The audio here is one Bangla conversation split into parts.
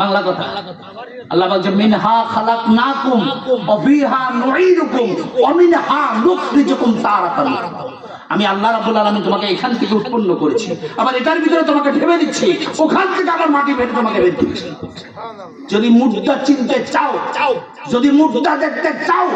বাংলা কথা। আল্লাহ বলছে মিনহা খালাকনাকুম ওয়া ফিহা নুঈদুকুম ওয়া মিনহা নুখরিজুকুম তারাতান। আমি আল্লাহ রাব্বুল আলামিন তোমাকে এখান থেকে উৎপন্ন করেছি, আবার এটার ভিতরে তোমাকে ঢেলে দিচ্ছি, ওখান থেকে আবার মাটি বের তোমাকে বের দিচ্ছি। যদি মুদ্রা চিনতে চাও, যদি মুদ্রা দেখতে চাও,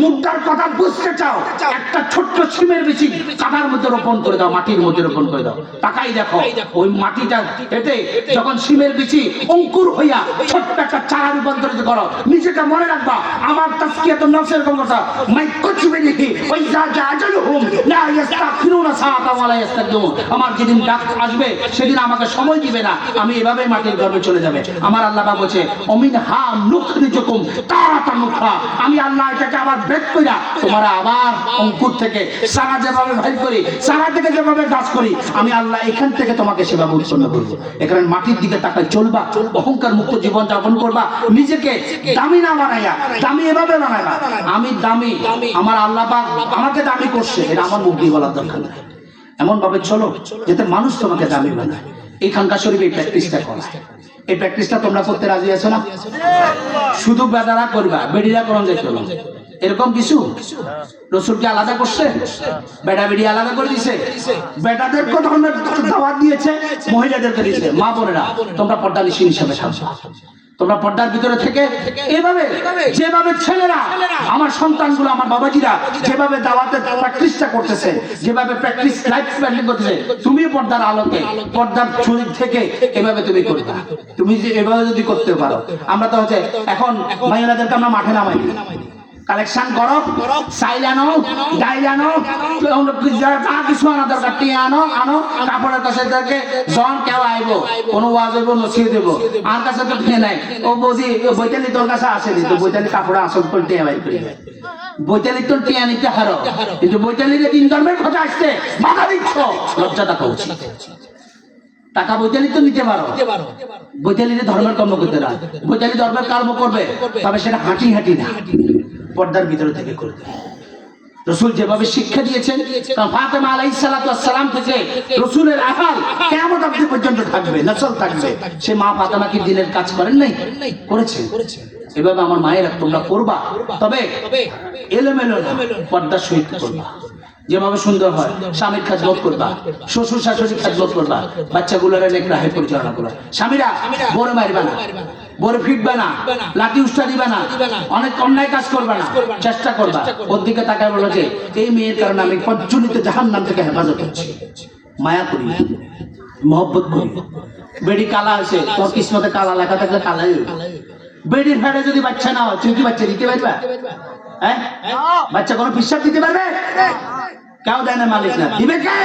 মুদ্রার কথা বুঝতে চাও, একটা ছোট্ট সিমের বিচি কাটার মধ্যে রোপণ করে দাও, মাটির মধ্যে রোপণ করে দাও, তাকাই দেখো ওই মাটিটা এতে যখন সিমের বিচি অঙ্কুর হইয়া ছোট্ট একটা চারা রূপান্তরিত করো, নিজেকে মনে রাখবা আমার তাসকিয়াতুন নফসের কথা মাই কুচবিহি ওই যা আজলহুম লা ইস্তাগফিরুনা সাআতা ওয়া লা ইস্তাগদিমুন। আমার যেদিন ডাক আসবে সেদিন আমাকে সময় দিবে না, আমি এভাবে মাটির গর্ভে চলে যাবে। আমার আল্লাহ পাক বলছে অমিনহা নুখরিজুকুম তারাতান উখরা। আমি আল্লাহ এটাকে আবার বের কইরা তোমার আবার অঙ্কুর থেকে সারা যেভাবে ভাই করি, সারা থেকে যেভাবে গাছ করি, আমি আল্লাহ এখান থেকে তোমাকে সেভাবে উৎপন্ন করব। এখানে মাটির দিকে তাকায় চলবা, অহংকার মুক্ত জীবন যাপন করবা, নিজেকে দামি না বানাইয়া, দামি এভাবে বানাইবা আমি দামি, আমার আল্লাহ পাক আমাকে দামি করছে, এটা আমার মুখ দিয়ে বলার দরকার নাই। এমন ভাবে চলো যাতে মানুষ তোমাকে দামি বানায়। এই খানকা শরীফ এই প্র্যাকটিসটা করা, এই প্র্যাকটিসটা তোমরা করতে রাজি আছো না? শুধু বেদারা করবা, বেডিরা করন যেতে হলো এরকম কিছু রাসূলকে আলাদা করছে, বেটা বেডি আলাদা করে দিয়েছে, বেটাদেরকে ধর্মের দাওয়াত দিয়েছে, মহিলাদেরকে দিয়েছে। মা বোনেরা তোমরা পর্দানিশী হিসেবে থাকবা, তোমরা পর্দার ভিতরে থেকে এভাবে যেভাবে ছেলেরা আমার সন্তানগুলো আমার বাবাজিরা যেভাবে দাওয়াতের প্র্যাকটিসটা করতেছে, যেভাবে প্র্যাকটিস লাইফ প্ল্যানিং করতেছে, তুমি পর্দার আলোকে পর্দার শরীর থেকে এভাবে তুমি করবে। তুমি যে এভাবে যদি করতে পারো, আমরা তো হচ্ছে এখন মহিলাদেরকে আমরা মাঠে নামাই কালেকশন করো, চাইল আনো, ডাইল আনো, যা কিছু আনা দরকার টিয়া আনো, আনো কাপড়ের কাছে থেকে জন কেউ আইব, কোনো ওয়াজ হইব নছিয়ে দেবো, আর কাছে তো টিয়ে নাই, ও বুঝি বৈতালি তোর কাছে আসেনি, তো বৈতালি কাপড়ে আসল করে টিয়া বাই করি, বৈতালি তোর টিয়া নিতে হারো, কিন্তু বৈতালির তিন ধর্মের কথা আসছে বাধা দিচ্ছ, লজ্জা থাকা উচিত। টাকা বৈতালি তো নিতে পারো, বৈতালির ধর্মের কর্ম করতে না, বৈতালি ধর্মের কর্ম করবে, তবে সেটা হাঁটি হাঁটি না, পর্দার ভিতরে থেকে করবে। রাসূল যেভাবে শিক্ষা দিয়েছেন, ফাতেমা আলাইহিস সালাতু ওয়াস সালাম থেকে রাসূলের আহাল কিয়ামত অবধি পর্যন্ত থাকবে, নসল থাকবে। সে মা ফাতেমা কি দিনের কাজ করেন নাই? করেছেন। এভাবে আমার মায়েরা তোমরা করবা, তবে এলোমেলো না, পর্দার সহিত করবা। যেভাবে সুন্দর হয় স্বামীর খেদমত করবা, শ্বশুর শাশুড়ির খেদমত করবা, বাচ্চাগুলোর নেক রাহে পরিচালনা করবা। স্বামীরা বড় মারবা না, বড় ফিটবে না, লাঠি উষ্টা দিবে না, অনেক অন্যায় কাজ করবে না, চেষ্টা করবা। ওর দিকে তাকায় বলো যে এই মেয়ের কারণে আমি প্রজ্বলিত জাহান্নাম থেকে হেফাজত হচ্ছি। মায়া করি, মহব্বত করি। বেডি কালা আছে, তোর কিসমতে কালা লেখা থাকলে কালাই হইবে। বেডির ফেড়ে যদি বাচ্চা না হয়, তুই কি বাচ্চা দিতে পারবা? হ্যাঁ, বাচ্চা কোনো পিসাব দিতে পারবে? কেউ দেয় না, মালিক না, দিবে কে?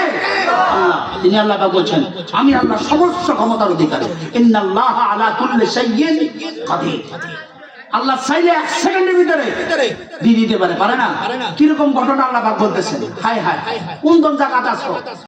আল্লাহ। তিনি আল্লাহ বলছেন আমি আল্লাহ সমস্ত ক্ষমতার অধিকারী। ইন্নাল্লাহা আলা কুল্লি শাইইন কাদির। আল্লাহ চাইলে এক সেকেন্ডের ভিতরে দিয়ে দিতে পারে, পারে না? কিরকম ঘটনা আল্লাহ বলতেছেন, হায় হায় কোন কোন জায়গাতে আছো।